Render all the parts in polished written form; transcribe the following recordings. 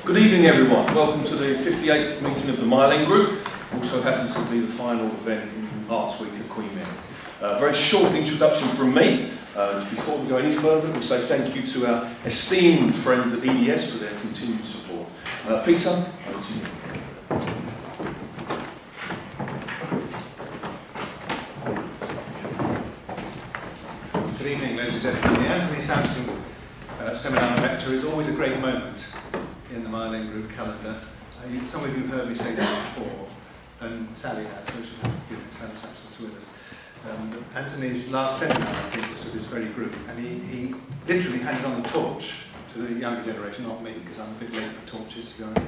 Good evening everyone, welcome to the 58th meeting of the Myling Group. Also happens to be the final event in Arts Week at Queen Mary. Very short introduction from me. Before we go any further, we say thank you to our esteemed friends at EDS for their continued support. Peter, over to you. Good evening, ladies and gentlemen. The Anthony Sampson Seminar Lecture is always a great moment in the Myling Group calendar. Some of you have heard me say that before, and Sally has, so she's Sally Sampson's with us. Anthony's last seminar, I think, was to this very group, and he literally handed on the torch to the younger generation, not me, because I'm a bit late for torches, to be honest,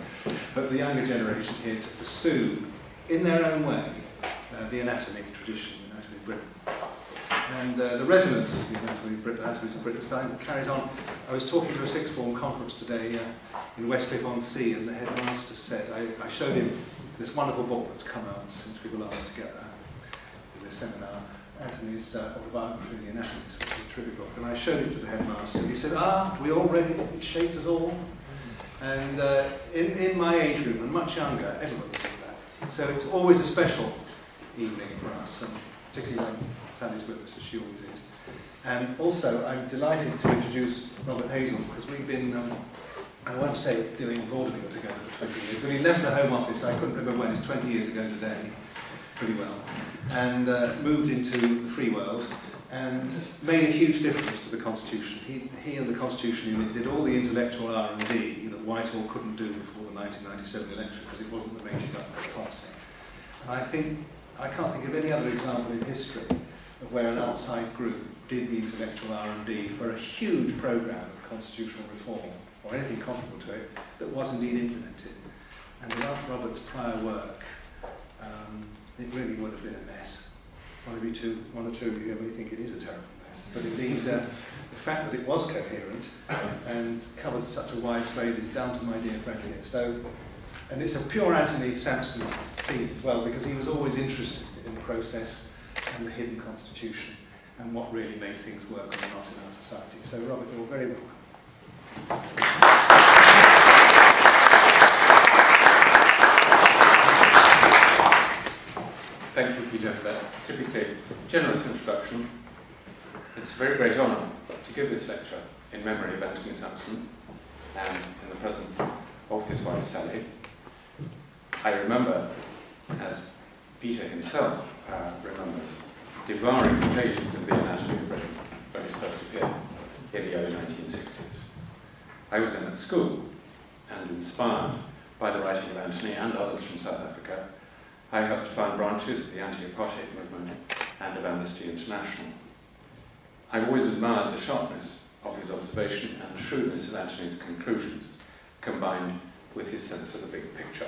but the younger generation here to pursue, in their own way, the anatomy tradition, the anatomy of Britain. And the resonance of the anatomy of Britain carries on. I was talking to a sixth form conference today in Westcliff-on-Sea, and the headmaster said, I showed him this wonderful book that's come out since we were last together in this seminar, Anthony's autobiography, The Anatomist, which is a trivia book, and I showed it to the headmaster, and he said, we all read it, it shaped us all. And in my age group, and much younger, everybody says that. So it's always a special evening for us, and particularly when Sally's with us, as she always is. And also, I'm delighted to introduce Robert Hazell, because we've been, I won't say doing vaudeville together for 20 years, but he left the Home Office, I couldn't remember when, it's 20 years ago today, pretty well, and moved into the free world, and made a huge difference to the Constitution. He and the Constitution Unit did all the intellectual R&D that Whitehall couldn't do before the 1997 election, because it wasn't the major government policy. And I can't think of any other example in history of where an outside group did the intellectual R&D for a huge programme of constitutional reform, or anything comparable to it, that was indeed implemented. And without Robert's prior work, it really would have been a mess. One or two of you may think it is a terrible mess, but indeed the fact that it was coherent and covered such a wide swathe is down to my dear friend here. So, and it's a pure Anthony Sampson theme as well, because he was always interested in the process and the hidden constitution and what really made things work or not in our society. So Robert, you're very welcome. Thank you, Peter, for that typically generous introduction. It's a very great honour to give this lecture in memory of Anthony Sampson and in the presence of his wife Sally. I remember, as Peter himself remembers, devouring the pages of The Anatomy of Britain when it first appeared in the early 1960s. I was then at school, and inspired by the writing of Anthony and others from South Africa, I helped found branches of the anti-apartheid movement and of Amnesty International. I've always admired the sharpness of his observation and the shrewdness of Anthony's conclusions, combined with his sense of the big picture.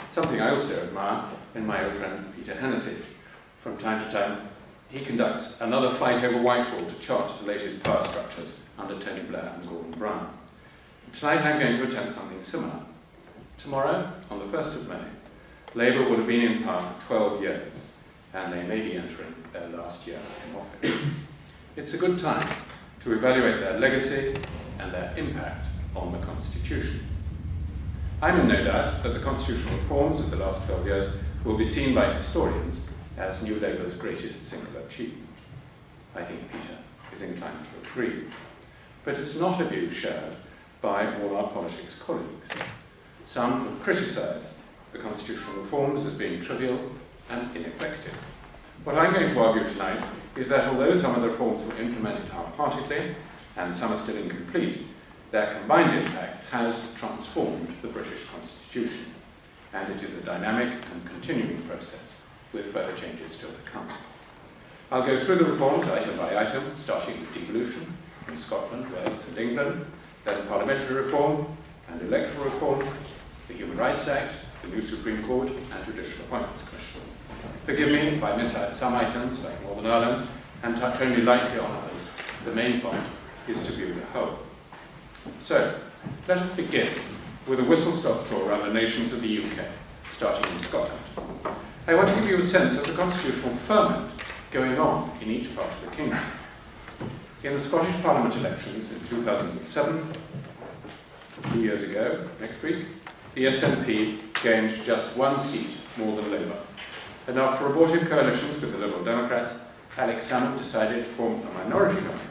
Something I also admire in my old friend Peter Hennessy. From time to time, he conducts another flight over Whitehall to chart the latest power structures under Tony Blair and Gordon Brown. Tonight I'm going to attempt something similar. Tomorrow, on the 1st of May, Labour will have been in power for 12 years, and they may be entering their last year in office. It's a good time to evaluate their legacy and their impact on the Constitution. I'm in no doubt that the constitutional reforms of the last 12 years will be seen by historians as New Labour's greatest single achievement. I think Peter is inclined to agree. But it's not a view shared by all our politics colleagues. Some have criticised the constitutional reforms as being trivial and ineffective. What I'm going to argue tonight is that although some of the reforms were implemented half-heartedly and some are still incomplete, their combined impact has transformed the British Constitution, and it is a dynamic and continuing process with further changes still to come. I'll go through the reforms item by item, starting with devolution in Scotland, Wales and England, then parliamentary reform and electoral reform, the Human Rights Act, the new Supreme Court and Judicial Appointments Commission. Forgive me if I miss out some items like Northern Ireland and touch only lightly on others. The main point is to view the whole. So, let us begin with a whistle-stop tour around the nations of the UK, starting in Scotland. I want to give you a sense of the constitutional ferment going on in each part of the kingdom. In the Scottish Parliament elections in 2007, 2 years ago, next week, the SNP gained just 1 seat more than Labour. And after abortive coalitions with the Liberal Democrats, Alex Salmond decided to form a minority government.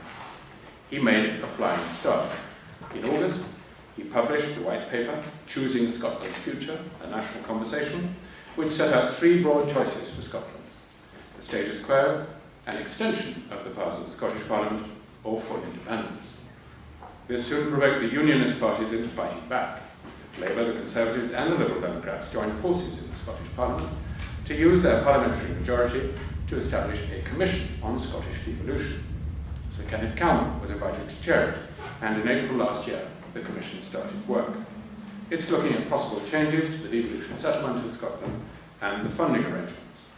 He made it a flying start. In August, he published the white paper, Choosing Scotland's Future, a national conversation, which set out 3 broad choices for Scotland: the status quo, an extension of the powers of the Scottish Parliament, or full independence. This soon provoked the Unionist parties into fighting back. Labour, the Conservatives and the Liberal Democrats joined forces in the Scottish Parliament to use their parliamentary majority to establish a commission on Scottish devolution. Sir Kenneth Calman was invited to chair it, and in April last year, the commission started work. It's looking at possible changes to the devolution settlement in Scotland and the funding arrangements.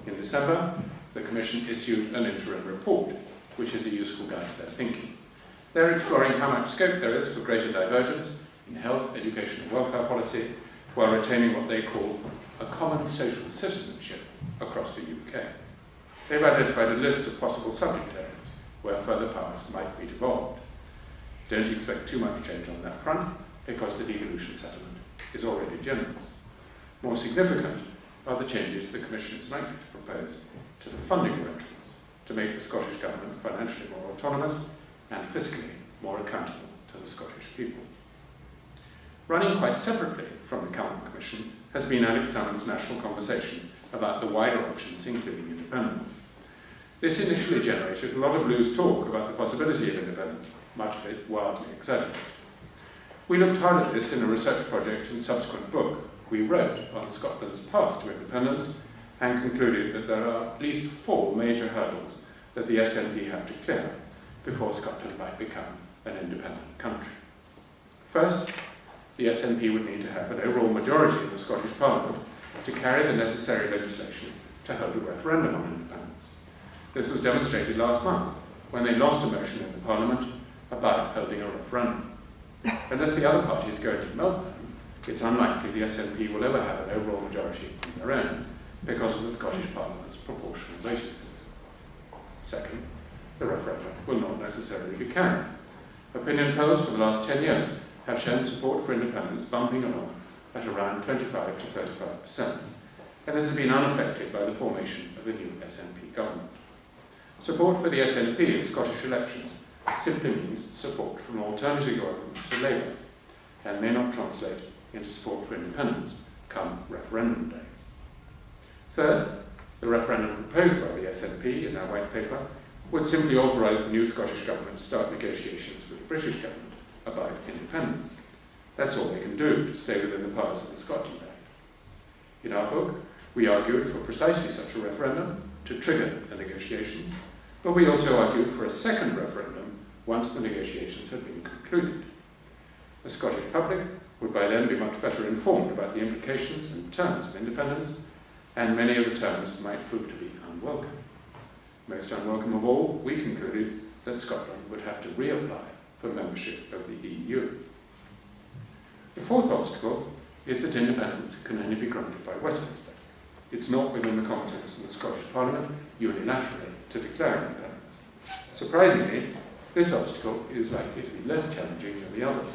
In December, the commission issued an interim report, which is a useful guide to their thinking. They're exploring how much scope there is for greater divergence in health, education and welfare policy, while retaining what they call a common social citizenship across the UK. They've identified a list of possible subject areas where further powers might be devolved. Don't expect too much change on that front, because the devolution settlement is already generous. More significant are the changes the Commission is likely to propose to the funding arrangements to make the Scottish Government financially more autonomous and fiscally more accountable to the Scottish people. Running quite separately from the Calman Commission has been Alex Salmond's national conversation about the wider options, including independence. This initially generated a lot of loose talk about the possibility of independence, much of it wildly exaggerated. We looked hard at this in a research project and subsequent book we wrote on Scotland's path to independence, and concluded that there are at least 4 major hurdles that the SNP have to clear before Scotland might become an independent country. First, the SNP would need to have an overall majority in the Scottish Parliament to carry the necessary legislation to hold a referendum on independence. This was demonstrated last month when they lost a motion in the Parliament about holding a referendum. Unless the other parties go into meltdown, it's unlikely the SNP will ever have an overall majority on their own because of the Scottish Parliament's proportional voting system. Second, the referendum will not necessarily be carried. Opinion polls for the last 10 years have shown support for independence bumping along at around 25 to 35%, and this has been unaffected by the formation of the new SNP government. Support for the SNP in Scottish elections simply means support from an alternative government to Labour, and may not translate into support for independence come referendum day. Third, the referendum proposed by the SNP in their white paper would simply authorise the new Scottish government to start negotiations with the British government about independence. That's all they can do to stay within the powers of the Scotland Act. In our book, we argued for precisely such a referendum to trigger the negotiations, but we also argued for a second referendum once the negotiations had been concluded. The Scottish public would by then be much better informed about the implications and terms of independence, and many of the terms might prove to be unwelcome. Most unwelcome of all, we concluded that Scotland would have to reapply for membership of the EU. The fourth obstacle is that independence can only be granted by Westminster. It's not within the competence of the Scottish Parliament unilaterally to declare independence. Surprisingly, this obstacle is likely to be less challenging than the others.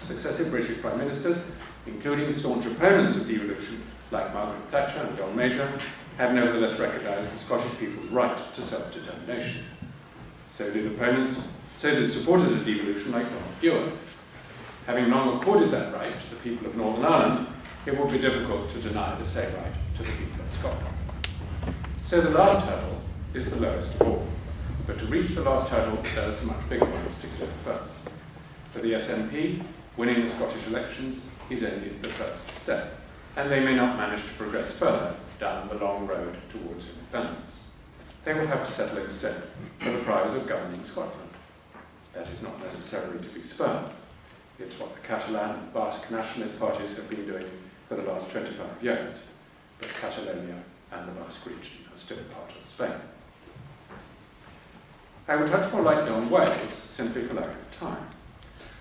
Successive British Prime Ministers, including staunch opponents of devolution like Margaret Thatcher and John Major, have nevertheless recognised the Scottish people's right to self-determination. So did supporters of devolution like Donald Dewar. Having long accorded that right to the people of Northern Ireland, it would be difficult to deny the same right to the people of Scotland. So the last hurdle is the lowest of all. But to reach the last hurdle, there are some much bigger ones to clear first. For the SNP, winning the Scottish elections is only the first step, and they may not manage to progress further down the long road towards independence. They will have to settle instead for the prize of governing Scotland. That is not necessarily to be spurned. It's what the Catalan and Basque nationalist parties have been doing for the last 25 years, but Catalonia and the Basque region are still part of Spain. I will touch more lightly on Wales, simply for lack of time.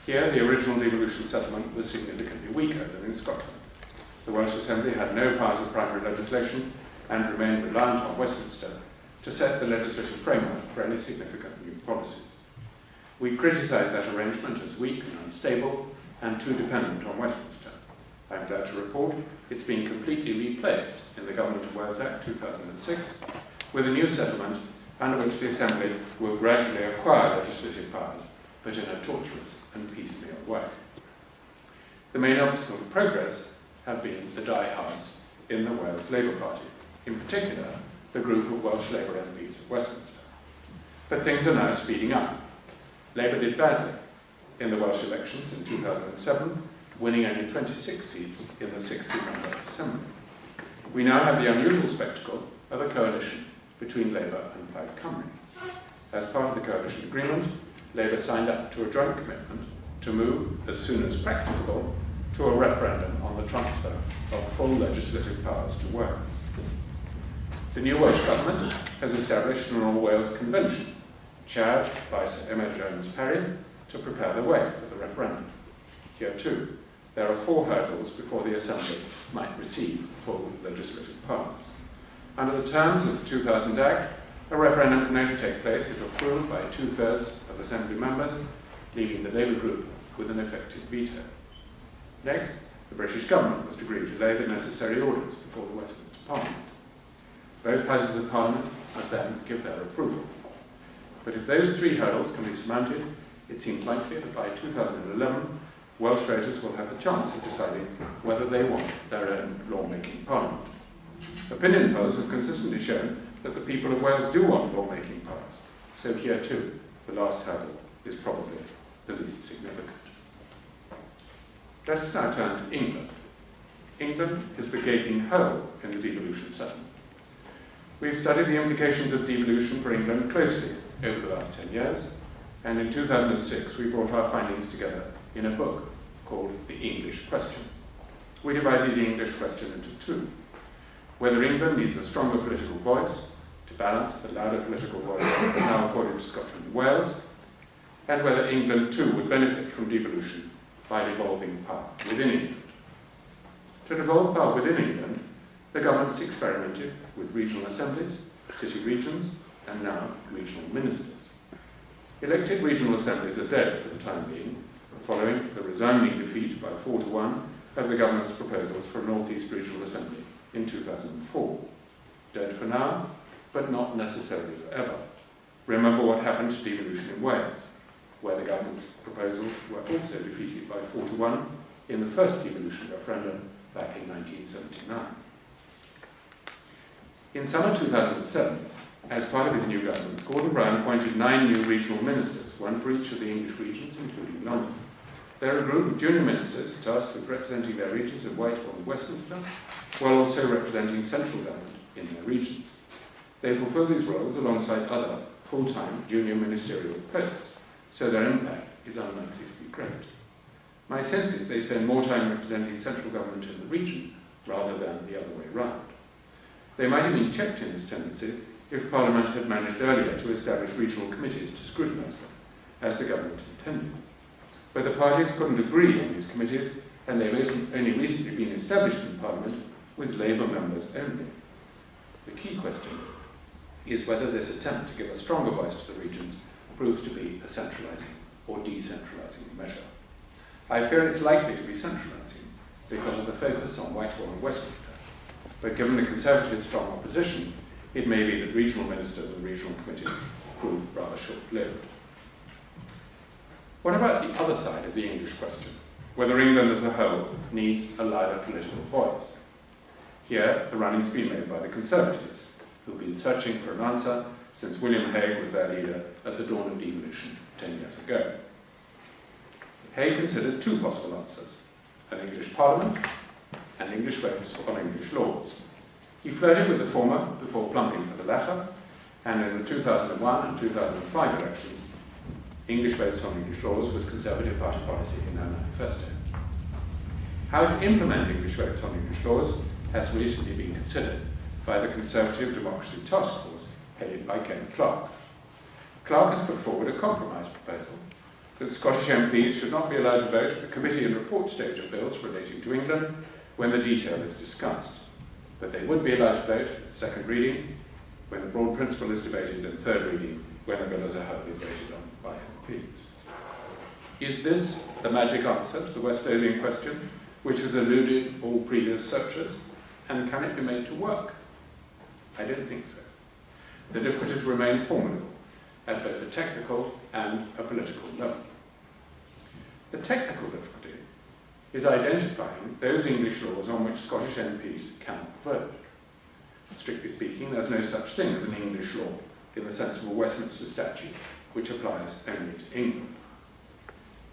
Here, the original devolution settlement was significantly weaker than in Scotland. The Welsh Assembly had no powers of primary legislation and remained reliant on Westminster to set the legislative framework for any significant new policies. We criticised that arrangement as weak and unstable, and too dependent on Westminster. I'm glad to report it's been completely replaced in the Government of Wales Act 2006 with a new settlement under which the Assembly will gradually acquire legislative powers, but in a tortuous and piecemeal way. The main obstacle to progress have been the diehards in the Wales Labour Party, in particular the group of Welsh Labour MPs at Westminster. But things are now speeding up. Labour did badly in the Welsh elections in 2007, winning only 26 seats in the 60-member Assembly. We now have the unusual spectacle of a coalition between Labour and Plaid Cymru. As part of the coalition agreement, Labour signed up to a joint commitment to move, as soon as practicable, to a referendum on the transfer of full legislative powers to Wales. The new Welsh Government has established an All-Wales Convention, chaired by Sir Emma Jones-Parry, to prepare the way for the referendum. Here too, there are 4 hurdles before the Assembly might receive full legislative powers. Under the terms of the 2000 Act, a referendum can only take place if approved by 2/3 of Assembly members, leaving the Labour group with an effective veto. Next, the British Government must agree to lay the necessary orders before the Westminster Parliament. Both Houses of Parliament must then give their approval. But if those 3 hurdles can be surmounted, it seems likely that by 2011, Welsh voters will have the chance of deciding whether they want their own lawmaking parliament. Opinion polls have consistently shown that the people of Wales do want lawmaking powers, so here too, the last hurdle is probably the least significant. Let us now turn to England. England is the gaping hole in the devolution settlement. We've studied the implications of devolution for England closely over the last 10 years, and in 2006 we brought our findings together in a book called The English Question. We divided the English question into 2. Whether England needs a stronger political voice to balance the louder political voice now according to Scotland and Wales, and whether England too would benefit from devolution by devolving power within England. To devolve power within England, the government's experimented with regional assemblies, city regions, and now regional ministers. Elected regional assemblies are dead for the time being, following the resounding defeat by 4-1 of the government's proposals for a North East Regional Assembly in 2004. Dead for now, but not necessarily forever. Remember what happened to devolution in Wales, where the government's proposals were also defeated by 4-1 in the first devolution referendum back in 1979. In summer 2007, as part of his new government, Gordon Brown appointed 9 new regional ministers, 1 for each of the English regions, including London. They're a group of junior ministers tasked with representing their regions of Whitehall and Westminster, while also representing central government in their regions. They fulfil these roles alongside other full-time junior ministerial posts, so their impact is unlikely to be great. My sense is they spend more time representing central government in the region rather than the other way round. They might have been checked in this tendency if Parliament had managed earlier to establish regional committees to scrutinise them, as the government intended. But the parties couldn't agree on these committees, and they've only recently been established in Parliament with Labour members only. The key question is whether this attempt to give a stronger voice to the regions proves to be a centralising or decentralising measure. I fear it's likely to be centralising because of the focus on Whitehall and Westminster, but given the Conservatives' strong opposition, it may be that regional ministers and regional committees prove rather short-lived. What about the other side of the English question, whether England as a whole needs a louder political voice? Here, the running's been made by the Conservatives, who've been searching for an answer since William Hague was their leader at the dawn of devolution 10 years ago. Hague considered 2 possible answers: an English Parliament and English votes on English laws. He flirted with the former before plumping for the latter, and in the 2001 and 2005 elections, English votes on English laws was Conservative Party policy in their manifesto. How to implement English votes on English laws has recently been considered by the Conservative Democracy Task Force, headed by Ken Clarke. Clarke has put forward a compromise proposal that Scottish MPs should not be allowed to vote at the committee and report stage of bills relating to England when the detail is discussed, but they would be allowed to vote at second reading, when the broad principle is debated, and third reading when the bill as a whole is voted on by MPs. Is this the magic answer to the Westphalian question, which has eluded all previous searchers, and can it be made to work? I don't think so. The difficulties remain formidable at both a technical and a political level. The technical difficulty is identifying those English laws on which Scottish MPs cannot vote. Strictly speaking, there's no such thing as an English law in the sense of a Westminster statute, which applies only to England.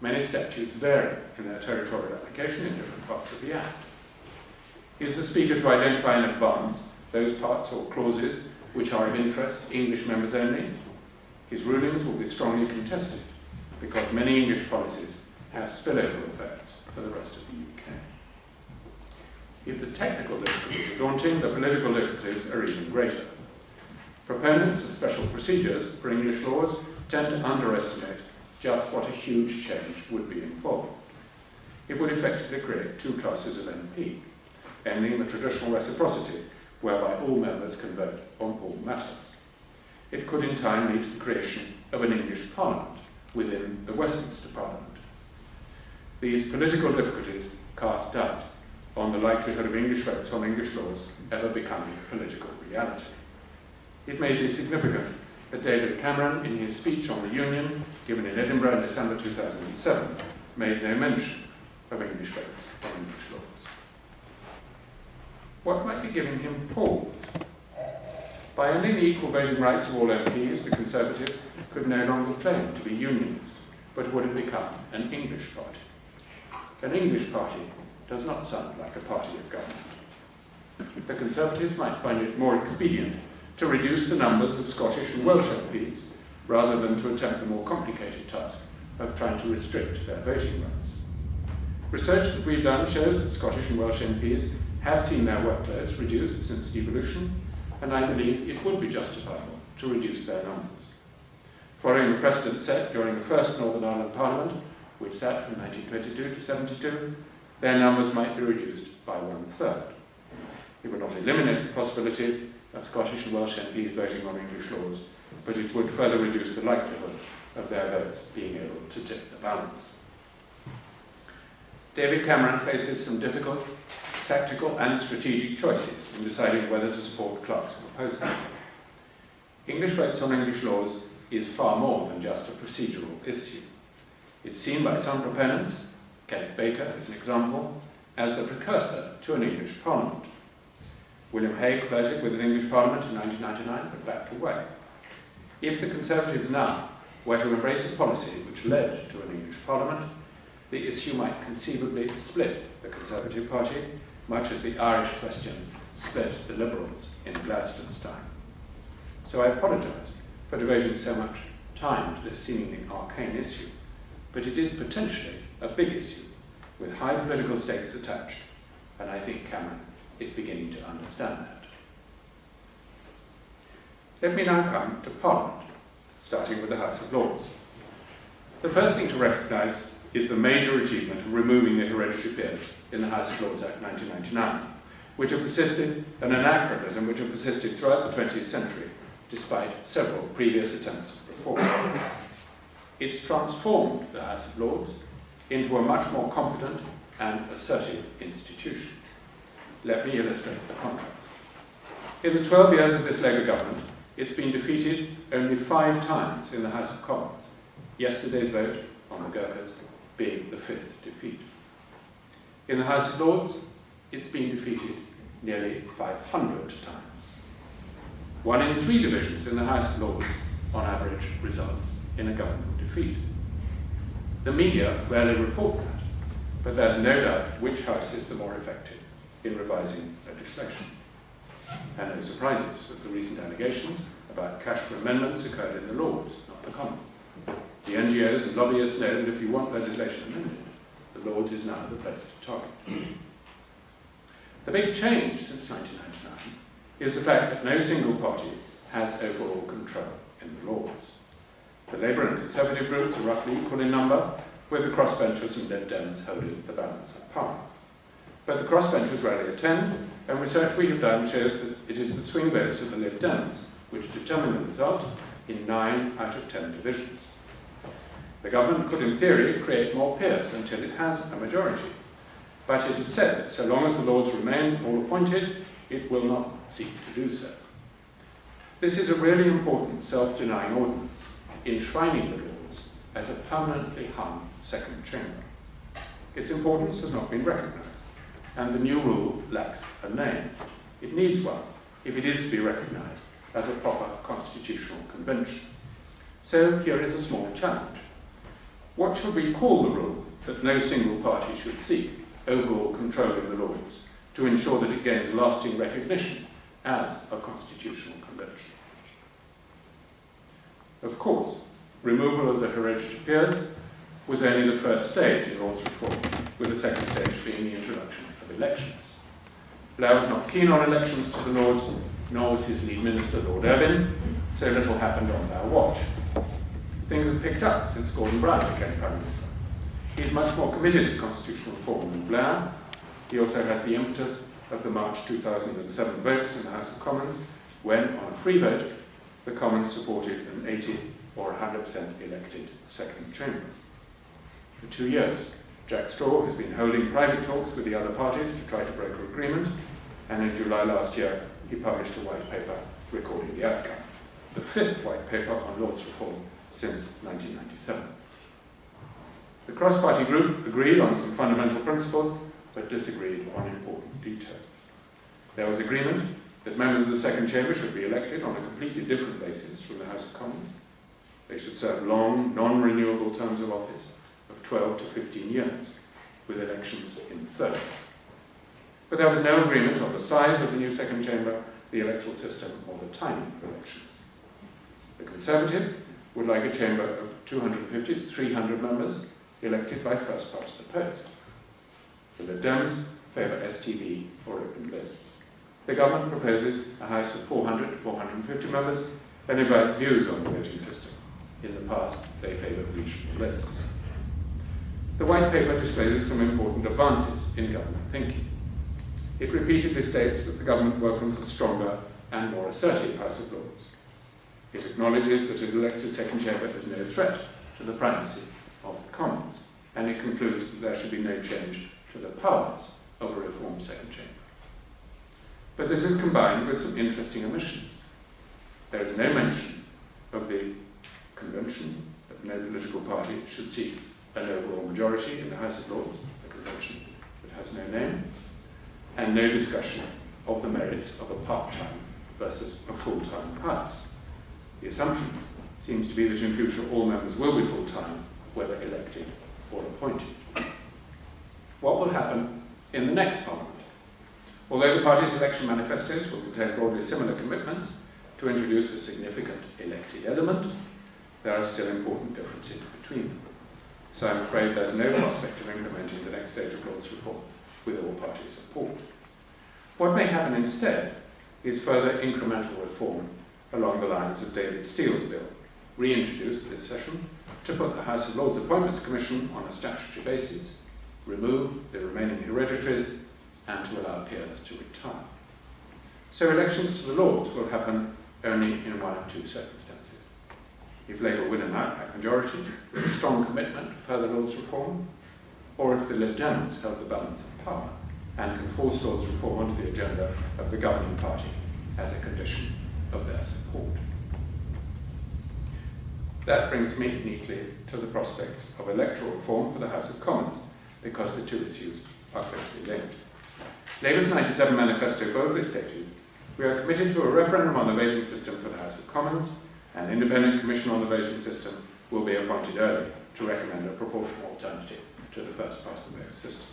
Many statutes vary in their territorial application in different parts of the Act. Is the Speaker to identify in advance those parts or clauses which are of interest to English members only? His rulings will be strongly contested because many English policies have spillover effects for the rest of the UK. If the technical difficulties are daunting, the political difficulties are even greater. Proponents of special procedures for English laws tend to underestimate just what a huge change would be involved. It would effectively create two classes of MP, ending the traditional reciprocity whereby all members can vote on all matters. It could in time lead to the creation of an English Parliament within the Westminster Parliament. These political difficulties cast doubt on the likelihood of English votes on English laws ever becoming a political reality. It may be significant that David Cameron, in his speech on the Union, given in Edinburgh in December 2007, made no mention of English votes on English laws. What might be giving him pause? By ending the equal voting rights of all MPs, the Conservatives could no longer claim to be unionist, but would have become an English party. An English party does not sound like a party of government. The Conservatives might find it more expedient to reduce the numbers of Scottish and Welsh MPs, rather than to attempt the more complicated task of trying to restrict their voting rights. Research that we've done shows that Scottish and Welsh MPs have seen their workloads reduced since devolution, and I believe it would be justifiable to reduce their numbers. Following the precedent set during the first Northern Ireland Parliament, which sat from 1922 to 72, their numbers might be reduced by 1/3. It would not eliminate the possibility of Scottish and Welsh MPs voting on English laws, but it would further reduce the likelihood of their votes being able to tip the balance. David Cameron faces some difficult tactical and strategic choices in deciding whether to support Clark's proposal. English votes on English laws is far more than just a procedural issue. It's seen by some proponents, Kenneth Baker as an example, as the precursor to an English Parliament. William Hague flirted with an English Parliament in 1999 but backed away. If the Conservatives now were to embrace a policy which led to an English Parliament, the issue might conceivably split the Conservative Party, much as the Irish question split the Liberals in Gladstone's time. So I apologise for devoting so much time to this seemingly arcane issue, but it is potentially a big issue with high political stakes attached, and I think Cameron is beginning to understand that. Let me now come to Parliament, starting with the House of Lords. The first thing to recognise is the major achievement of removing the hereditary peers in the House of Lords Act 1999, which have persisted, an anachronism which have persisted throughout the 20th century, despite several previous attempts at reform. It's transformed the House of Lords into a much more confident and assertive institution. Let me illustrate the contrast. In the 12 years of this Labour government, it's been defeated only 5 times in the House of Commons, yesterday's vote on the Gurkhas being the 5th defeat. In the House of Lords, it's been defeated nearly 500 times. 1 in 3 divisions in the House of Lords, on average, results in a government defeat. The media rarely report that, but there's no doubt which house is the more effective in revising legislation. And no surprises that the recent allegations about cash for amendments occurred in the Lords, not the Commons. The NGOs and lobbyists know that if you want legislation amended, the Lords is now the place to target. The big change since 1999 is the fact that no single party has overall control in the Lords. The Labour and Conservative groups are roughly equal in number, with the crossbenchers and Lib Dems holding the balance of power. But the crossbenchers rarely attend, and research we have done shows that it is the swing votes of the Lib Dems which determine the result in 9 out of 10 divisions. The government could, in theory, create more peers until it has a majority. But it is said that so long as the Lords remain all appointed, it will not seek to do so. This is a really important self-denying ordinance, enshrining the Lords as a permanently hung second chamber. Its importance has not been recognised, and the new rule lacks a name. It needs one, if it is to be recognised as a proper constitutional convention. So here is a small challenge. What should we call the rule that no single party should seek overall control in the Lords to ensure that it gains lasting recognition as a constitutional convention? Of course, removal of the hereditary peers was only the first stage in Lords reform, with the second stage being the introduction of elections. Blair was not keen on elections to the Lords, nor was his lead minister, Lord Irvine, so little happened on their watch. Things have picked up since Gordon Brown became Prime Minister. He's much more committed to constitutional reform than Blair. He also has the impetus of the March 2007 votes in the House of Commons, when, on a free vote, the Commons supported an 80 or 100% elected second chamber. For 2 years, Jack Straw has been holding private talks with the other parties to try to broker agreement, and in July last year, he published a white paper recording the outcome, the 5th white paper on Lords reform since 1997. The cross-party group agreed on some fundamental principles, but disagreed on important details. There was agreement that members of the second chamber should be elected on a completely different basis from the House of Commons. They should serve long, non-renewable terms of office of 12 to 15 years, with elections in thirds. But there was no agreement on the size of the new second chamber, the electoral system, or the timing of elections. The Conservatives would like a chamber of 250 to 300 members, elected by first past the post. The Lib Dems favour STV or open lists. The government proposes a House of 400 to 450 members and invites views on the voting system. In the past, they favoured regional lists. The white paper discloses some important advances in government thinking. It repeatedly states that the government welcomes a stronger and more assertive House of Lords. It acknowledges that an elected second chamber is no threat to the primacy of the Commons, and it concludes that there should be no change to the powers of a reformed second chamber. But this is combined with some interesting omissions. There is no mention of the convention that no political party should seek an overall majority in the House of Lords, a convention that has no name, and no discussion of the merits of a part-time versus a full-time House. The assumption seems to be that in future all members will be full-time, whether elected or appointed. What will happen in the next Parliament? Although the party's election manifestos will contain broadly similar commitments to introduce a significant elected element, there are still important differences between them. So I'm afraid there's no prospect of implementing the next stage of Lords reform with all party support. What may happen instead is further incremental reform along the lines of David Steele's bill, reintroduced this session, to put the House of Lords Appointments Commission on a statutory basis, remove the remaining hereditaries, and to allow peers to retire. So elections to the Lords will happen only in one of two circumstances. If Labour win an outright majority with a strong commitment to further Lords reform, or if the Lib Dems held the balance of power and can force Lords reform onto the agenda of the governing party as a condition of their support. That brings me neatly to the prospect of electoral reform for the House of Commons, because the two issues are closely linked. Labour's 97 manifesto boldly stated, "We are committed to a referendum on the voting system for the House of Commons. An independent commission on the voting system will be appointed early to recommend a proportional alternative to the first-past-the-post system."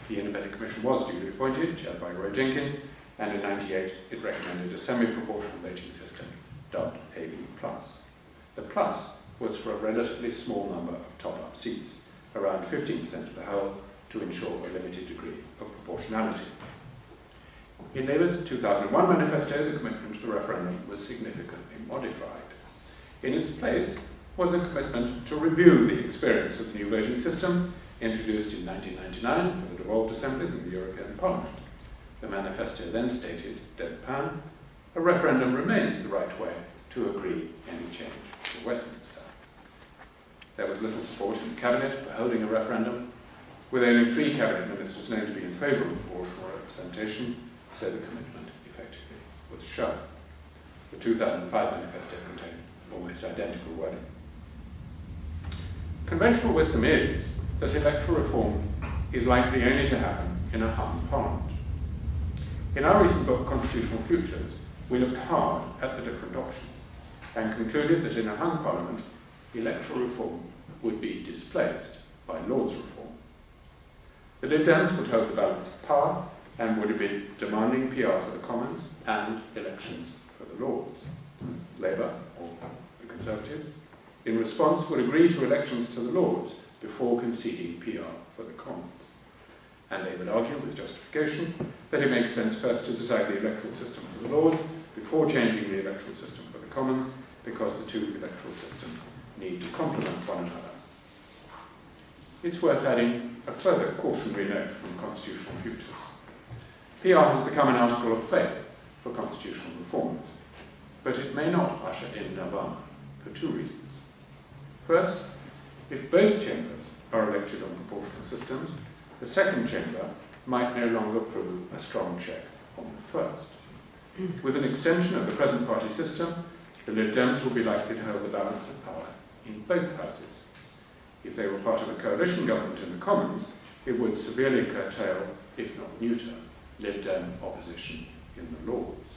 The independent commission was duly appointed, chaired by Roy Jenkins, and in '98 it recommended a semi-proportional voting system dubbed AV+. The plus was for a relatively small number of top-up seats, around 15% of the whole, to ensure a limited degree of proportionality. In Labour's 2001 manifesto, the commitment to the referendum was significantly modified. In its place was a commitment to review the experience of the new voting systems introduced in 1999 for the devolved assemblies in the European Parliament. The manifesto then stated, deadpan, "A referendum remains the right way to agree any change to Westminster." there was little support in the Cabinet for holding a referendum, with only 3 Cabinet ministers known to be in favour of proportional representation, so the commitment effectively was shelved. The 2005 manifesto contained almost identical wording. Conventional wisdom is that electoral reform is likely only to happen in a hung parliament. In our recent book, Constitutional Futures, we looked hard at the different options and concluded that in a hung parliament, electoral reform would be displaced by Lords reform. The Lib Dems would hold the balance of power and would be demanding PR for the Commons and elections for the Lords. Labour, or the Conservatives, in response would agree to elections to the Lords before conceding PR for the Commons. And they would argue with justification that it makes sense first to decide the electoral system for the Lords before changing the electoral system for the Commons, because the 2 electoral systems need to complement one another. It's worth adding a further cautionary note from Constitutional Futures. PR has become an article of faith for constitutional reformers, but it may not usher in nirvana for 2 reasons. First, if both chambers are elected on proportional systems, the second chamber might no longer prove a strong check on the first. With an extension of the present party system, the Lib Dems will be likely to hold the balance of power in both houses. If they were part of a coalition government in the Commons, it would severely curtail, if not neuter, Lib Dem opposition in the Lords.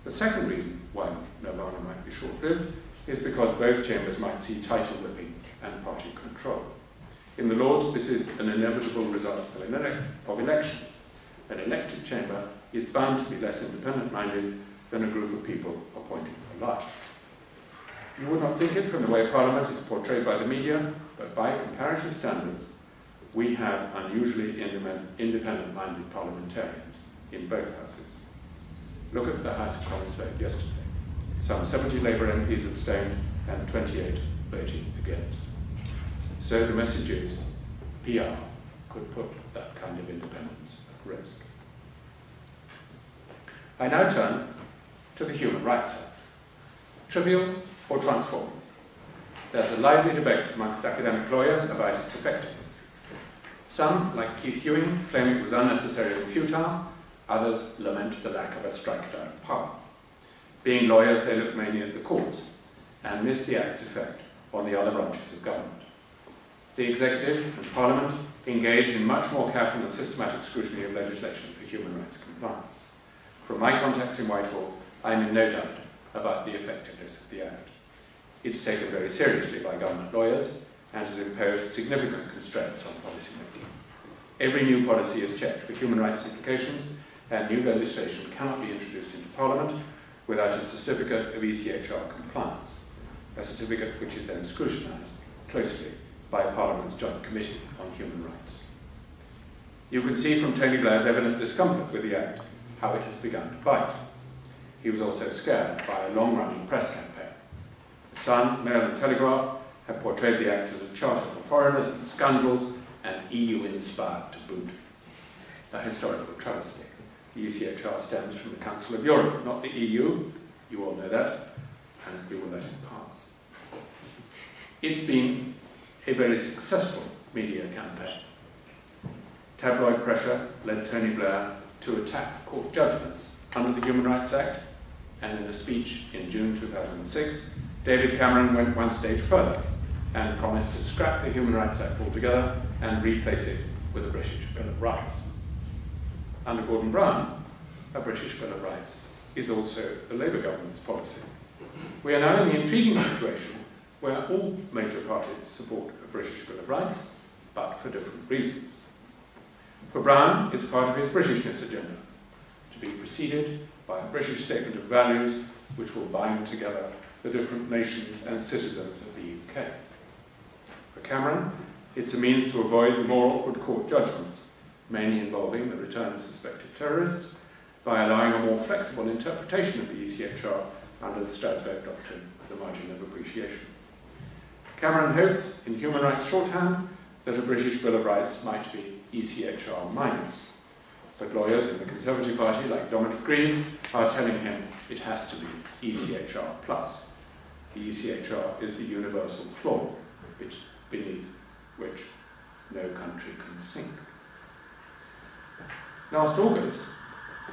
The second reason why nirvana might be short-lived is because both chambers might see title whipping and party control. In the Lords, this is an inevitable result of election. An elected chamber is bound to be less independent-minded than a group of people appointed for life. You would not think it from the way Parliament is portrayed by the media, but by comparative standards, we have unusually independent-minded parliamentarians in both houses. Look at the House of Commons vote yesterday. Some 70 Labour MPs abstained and 28 voted against. So the message is, PR could put that kind of independence at risk. I now turn to the Human Rights Act. Trivial or transformative? There's a lively debate amongst academic lawyers about its effectiveness. Some, like Keith Ewing, claim it was unnecessary and futile. Others lament the lack of a strike-down power. Being lawyers, they look mainly at the courts and miss the Act's effect on the other branches of government. The Executive and Parliament engage in much more careful and systematic scrutiny of legislation for human rights compliance. From my contacts in Whitehall, I am in no doubt about the effectiveness of the Act. It's taken very seriously by government lawyers and has imposed significant constraints on policy making. Every new policy is checked for human rights implications, and new legislation cannot be introduced into Parliament without a certificate of ECHR compliance, a certificate which is then scrutinised closely by Parliament's Joint Committee on Human Rights. You can see from Tony Blair's evident discomfort with the Act how it has begun to bite. He was also scared by a long-running press campaign. The Sun, Mail and Telegraph have portrayed the Act as a charter for foreigners and scoundrels and EU-inspired to boot. A historical travesty. The ECHR stems from the Council of Europe, not the EU. You all know that, and we will let it pass. It's been a very successful media campaign. Tabloid pressure led Tony Blair to attack court judgments under the Human Rights Act, and in a speech in June 2006, David Cameron went one stage further and promised to scrap the Human Rights Act altogether and replace it with a British Bill of Rights. Under Gordon Brown, a British Bill of Rights is also the Labour government's policy. We are now in the intriguing situation where all major parties support a British Bill of Rights, but for different reasons. For Brown, it's part of his Britishness agenda, to be preceded by a British statement of values which will bind together the different nations and citizens of the UK. For Cameron, it's a means to avoid the more awkward court judgments, mainly involving the return of suspected terrorists, by allowing a more flexible interpretation of the ECHR under the Strasbourg Doctrine of the margin of appreciation. Cameron hopes, in human rights shorthand, that a British Bill of Rights might be ECHR minus. But lawyers in the Conservative Party, like Dominic Grieve, are telling him it has to be ECHR plus. The ECHR is the universal floor, beneath which no country can sink. Last August,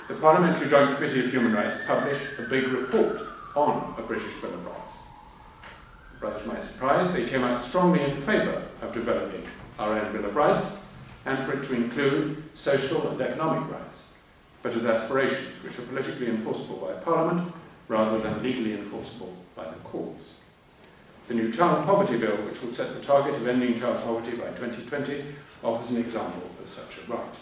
the Parliamentary Joint Committee of Human Rights published a big report on a British Bill of Rights. Rather to my surprise, they came out strongly in favour of developing our own Bill of Rights and for it to include social and economic rights, but as aspirations which are politically enforceable by Parliament rather than legally enforceable by the courts. The new Child Poverty Bill, which will set the target of ending child poverty by 2020, offers an example of such a right.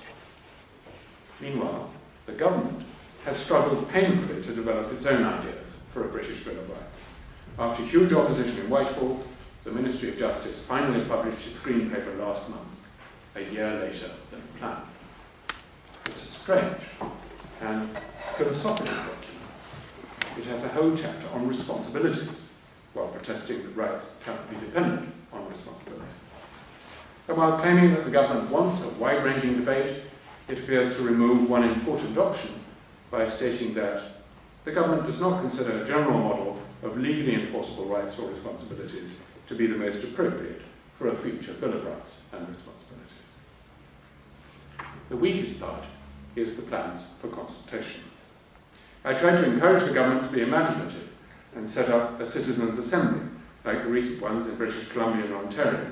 Meanwhile, the government has struggled painfully to develop its own ideas for a British Bill of Rights. After huge opposition in Whitehall, the Ministry of Justice finally published its Green Paper last month, a year later than planned. It's a strange and philosophical document. It has a whole chapter on responsibilities, while protesting that rights cannot be dependent on responsibilities. And while claiming that the government wants a wide-ranging debate, it appears to remove one important option by stating that the government does not consider a general model of legally enforceable rights or responsibilities to be the most appropriate for a future Bill of Rights and Responsibilities. The weakest part is the plans for consultation. I tried to encourage the government to be imaginative and set up a citizens' assembly, like the recent ones in British Columbia and Ontario,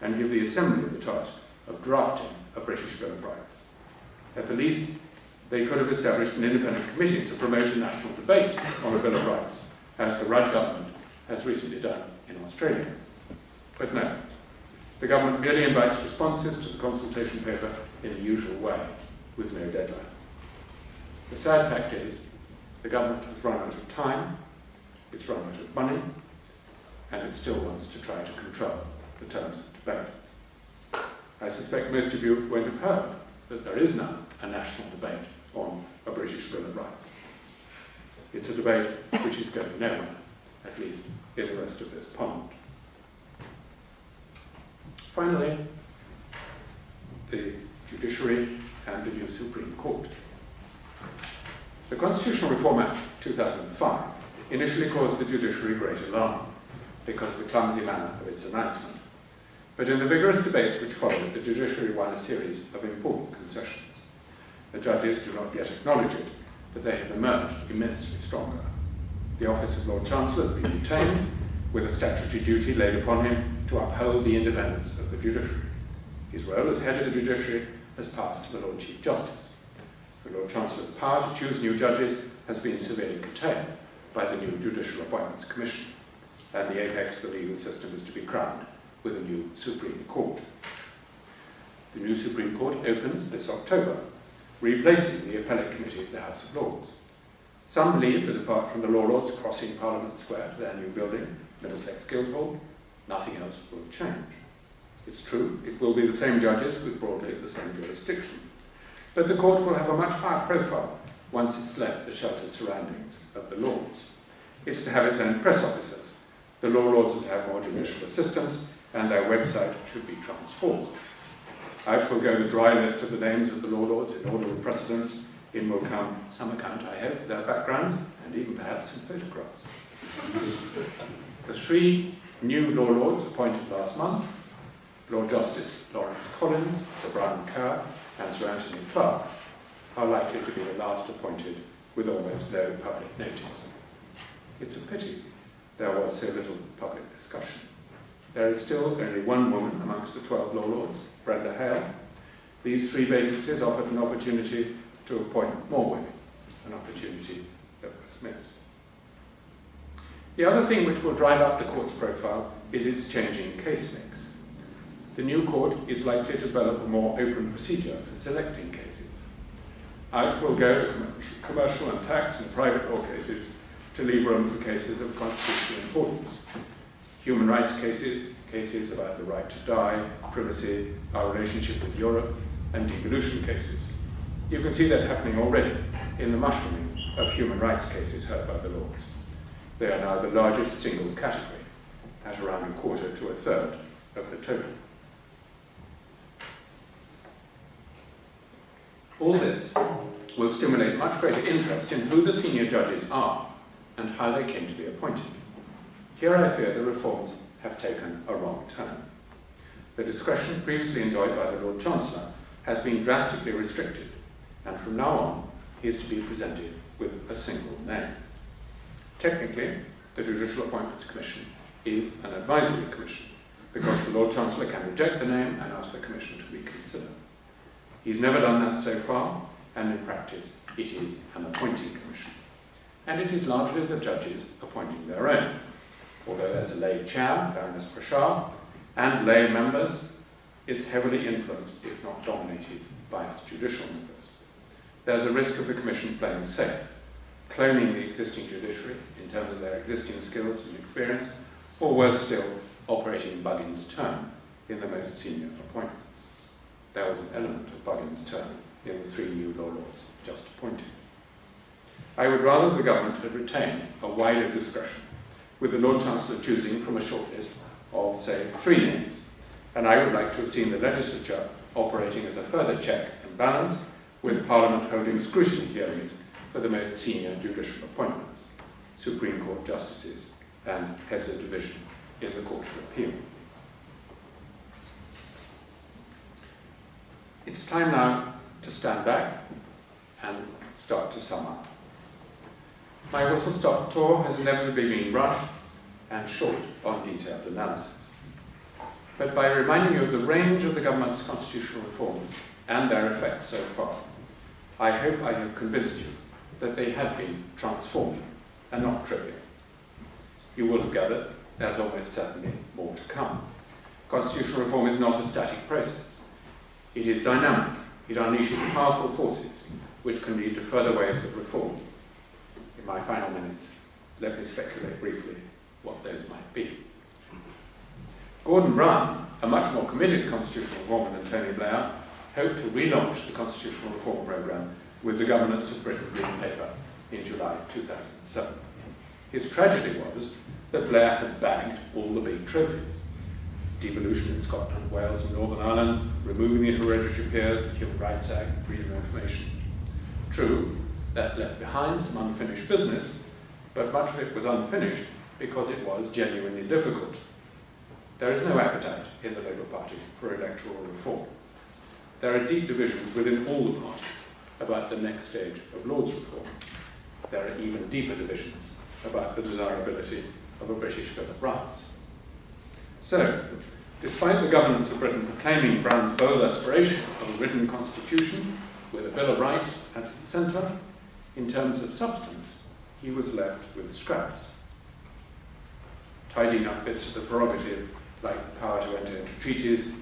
and give the Assembly the task of drafting a British Bill of Rights. At the least, they could have established an independent committee to promote a national debate on a Bill of Rights, as the Rudd government has recently done in Australia. But no, the government merely invites responses to the consultation paper in a usual way, with no deadline. The sad fact is, the government has run out of time, it's run out of money, and it still wants to try to control the terms of debate. I suspect most of you won't have heard that there is now a national debate on a British Bill of Rights. It's a debate which is going nowhere, at least in the rest of this Parliament. Finally, the Judiciary and the new Supreme Court. The Constitutional Reform Act 2005 initially caused the Judiciary great alarm because of the clumsy manner of its announcement. But in the vigorous debates which followed, the Judiciary won a series of important concessions. The judges do not yet acknowledge it, but they have emerged immensely stronger. The office of Lord Chancellor has been retained, with a statutory duty laid upon him to uphold the independence of the judiciary. His role as head of the judiciary has passed to the Lord Chief Justice. The Lord Chancellor's power to choose new judges has been severely curtailed by the new Judicial Appointments Commission, and the apex of the legal system is to be crowned with a new Supreme Court. The new Supreme Court opens this October, replacing the Appellate Committee of the House of Lords. Some believe that apart from the Law Lords crossing Parliament Square to their new building, Middlesex Guildhall, nothing else will change. It's true, it will be the same judges with broadly the same jurisdiction. But the court will have a much higher profile once it's left the sheltered surroundings of the Lords. It's to have its own press officers. The Law Lords are to have more judicial assistants, and their website should be transformed. Out will go the dry list of the names of the Law Lords in order of precedence. In will come some account, I hope, of their backgrounds, and even perhaps some photographs. The 3 new Law Lords appointed last month, Lord Justice Lawrence Collins, Sir Brian Kerr, and Sir Anthony Clark, are likely to be the last appointed with almost no public notice. It's a pity there was so little public discussion. There is still only one woman amongst the 12 Law Lords, Brenda Hale. These 3 vacancies offered an opportunity to appoint more women, an opportunity that was missed. The other thing which will drive up the court's profile is its changing case mix. The new court is likely to develop a more open procedure for selecting cases. Out will go commercial and tax and private law cases to leave room for cases of constitutional importance. Human rights cases, cases about the right to die, privacy, our relationship with Europe, and devolution cases. You can see that happening already in the mushrooming of human rights cases heard by the Lords. They are now the largest single category, at around 1/4 to 1/3 of the total. All this will stimulate much greater interest in who the senior judges are and how they came to be appointed. Here I fear the reforms have taken a wrong turn. The discretion previously enjoyed by the Lord Chancellor has been drastically restricted, and from now on he is to be presented with a single name. Technically, the Judicial Appointments Commission is an advisory commission, because the Lord Chancellor can reject the name and ask the Commission to reconsider. He's never done that so far, and in practice it is an appointing commission. And it is largely the judges appointing their own. Although there's a lay chair, Baroness Prashar, and lay members, it's heavily influenced, if not dominated, by its judicial members. There's a risk of the Commission playing safe, cloning the existing judiciary in terms of their existing skills and experience, or worse still, operating Buggins' term in the most senior appointments. There was an element of Buggins' term in the 3 new law lords just appointed. I would rather the government had retained a wider discretion, with the Lord Chancellor choosing from a shortlist of, say, 3 names, and I would like to have seen the legislature operating as a further check and balance, with Parliament holding scrutiny hearings for the most senior judicial appointments, Supreme Court justices and heads of division in the Court of Appeal. It's time now to stand back and start to sum up. My whistle-stop tour has inevitably been rushed and short on detailed analysis. But by reminding you of the range of the government's constitutional reforms and their effects so far, I hope I have convinced you that they have been transforming and not trivial. You will have gathered there's almost certainly more to come. Constitutional reform is not a static process. It is dynamic. It unleashes powerful forces which can lead to further waves of reform. In my final minutes, let me speculate briefly what those might be. Gordon Brown, a much more committed constitutional reformer than Tony Blair, hoped to relaunch the constitutional reform programme with the Governance of Britain Green Paper in July 2007. His tragedy was that Blair had bagged all the big trophies. Devolution in Scotland, Wales and Northern Ireland, removing the hereditary peers, the Human Rights Act, freedom of information. True, that left behind some unfinished business, but much of it was unfinished because it was genuinely difficult. There is no appetite in the Labour Party for electoral reform. There are deep divisions within all the parties about the next stage of Lords reform. There are even deeper divisions about the desirability of a British Bill of Rights. So, despite the governance of Britain proclaiming Brown's bold aspiration of a written constitution with a Bill of Rights at its centre, in terms of substance, he was left with scraps. Tidying up bits of the prerogative, like the power to enter into treaties,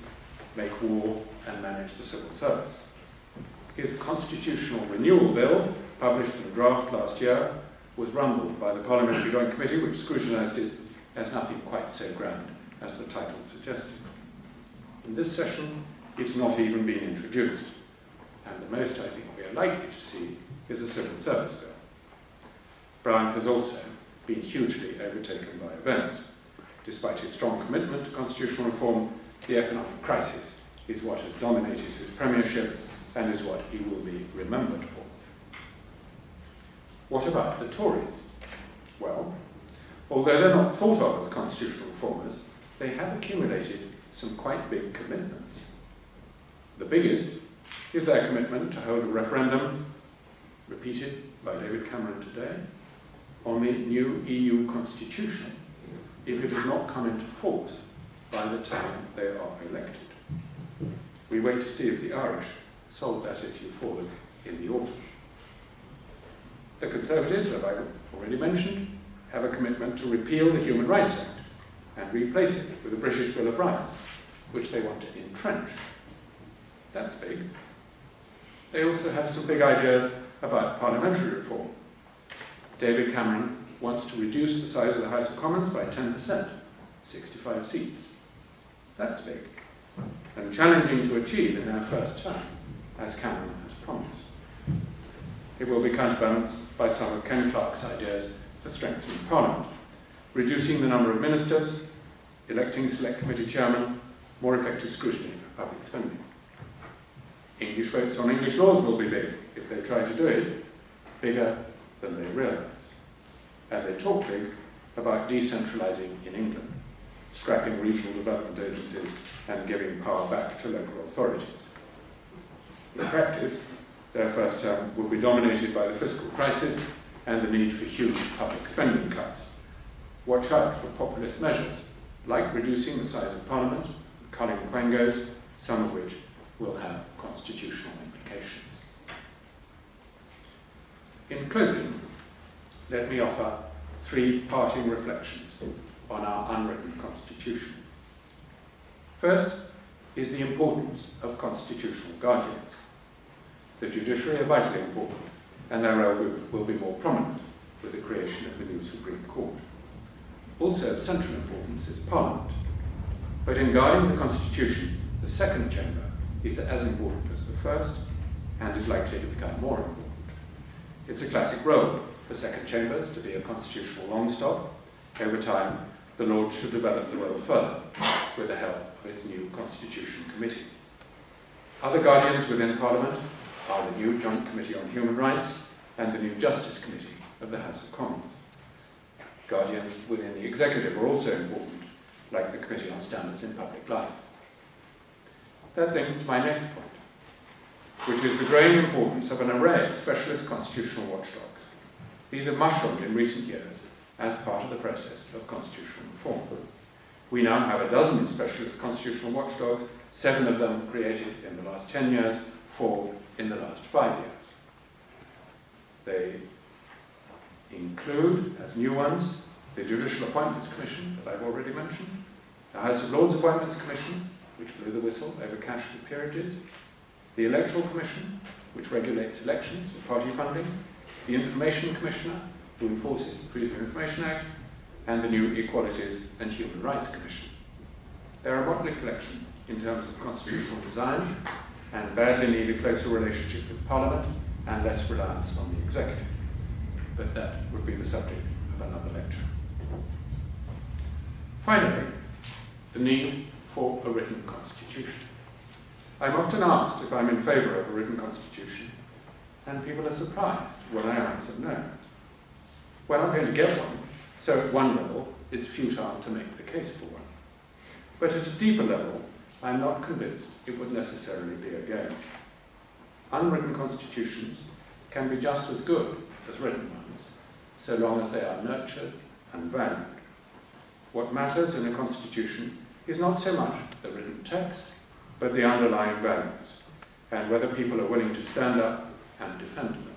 make war, and manage the civil service. His constitutional renewal bill, published in a draft last year, was rumbled by the Parliamentary Joint Committee, which scrutinised it as nothing quite so grand as the title suggested. In this session, it's not even been introduced, and the most I think we are likely to see is a civil service bill. Brown has also been hugely overtaken by events. Despite his strong commitment to constitutional reform, the economic crisis is what has dominated his premiership and is what he will be remembered for. What about the Tories? Well, although they're not thought of as constitutional reformers, they have accumulated some quite big commitments. The biggest is their commitment to hold a referendum, repeated by David Cameron today, on the new EU constitution, if it does not come into force by the time they are elected. We wait to see if the Irish solve that issue for them in the autumn. The Conservatives, as I've already mentioned, have a commitment to repeal the Human Rights Act and replace it with a British Bill of Rights, which they want to entrench. That's big. They also have some big ideas about parliamentary reform. David Cameron wants to reduce the size of the House of Commons by 10%, 65 seats. That's big, and challenging to achieve in their first term, as Cameron has promised. It will be counterbalanced by some of Ken Clarke's ideas for strengthening Parliament, reducing the number of ministers, electing select committee chairmen, more effective scrutiny of public spending. English votes on English laws will be big if they try to do it, bigger than they realise. And they talk big about decentralising in England. scrapping regional development agencies and giving power back to local authorities. In practice, their first term will be dominated by the fiscal crisis and the need for huge public spending cuts. Watch out for populist measures, like reducing the size of Parliament, culling quangos, some of which will have constitutional implications. In closing, let me offer 3 parting reflections on our unwritten constitution. First is the importance of constitutional guardians. The judiciary are vitally important, and their role will be more prominent with the creation of the new Supreme Court. Also of central importance is Parliament. But in guarding the Constitution, the second chamber is as important as the first, and is likely to become more important. It's a classic role for second chambers to be a constitutional long stop. Over time, the Lords should develop the role further with the help of its new Constitution Committee. Other guardians within Parliament are the new Joint Committee on Human Rights and the new Justice Committee of the House of Commons. Guardians within the executive are also important, like the Committee on Standards in Public Life. That links to my next point, which is the growing importance of an array of specialist constitutional watchdogs. These have mushroomed in recent years as part of the process of constitutional reform. We now have 12 specialist constitutional watchdogs, 7 of them created in the last 10 years, 4 in the last 5 years. They include, as new ones, the Judicial Appointments Commission that I've already mentioned, the House of Lords Appointments Commission, which blew the whistle over cash for peerages, the Electoral Commission, which regulates elections and party funding, the Information Commissioner, who enforces the Freedom of Information Act, and the new Equalities and Human Rights Commission. They're a motley collection in terms of constitutional design and badly need a closer relationship with Parliament and less reliance on the executive. But that would be the subject of another lecture. Finally, the need for a written constitution. I'm often asked if I'm in favour of a written constitution, and people are surprised when I answer no. We're not going to get one, so at one level, it's futile to make the case for one. But at a deeper level, I'm not convinced it would necessarily be a go. Unwritten constitutions can be just as good as written ones, so long as they are nurtured and valued. What matters in a constitution is not so much the written text, but the underlying values, and whether people are willing to stand up and defend them.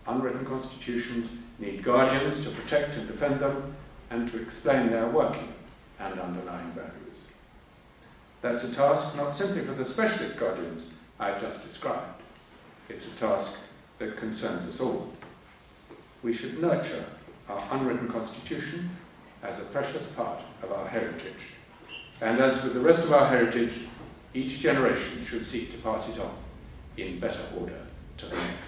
Unwritten constitutions need guardians to protect and defend them, and to explain their working and underlying values. That's a task not simply for the specialist guardians I've just described. It's a task that concerns us all. We should nurture our unwritten constitution as a precious part of our heritage. And as with the rest of our heritage, each generation should seek to pass it on in better order to the next.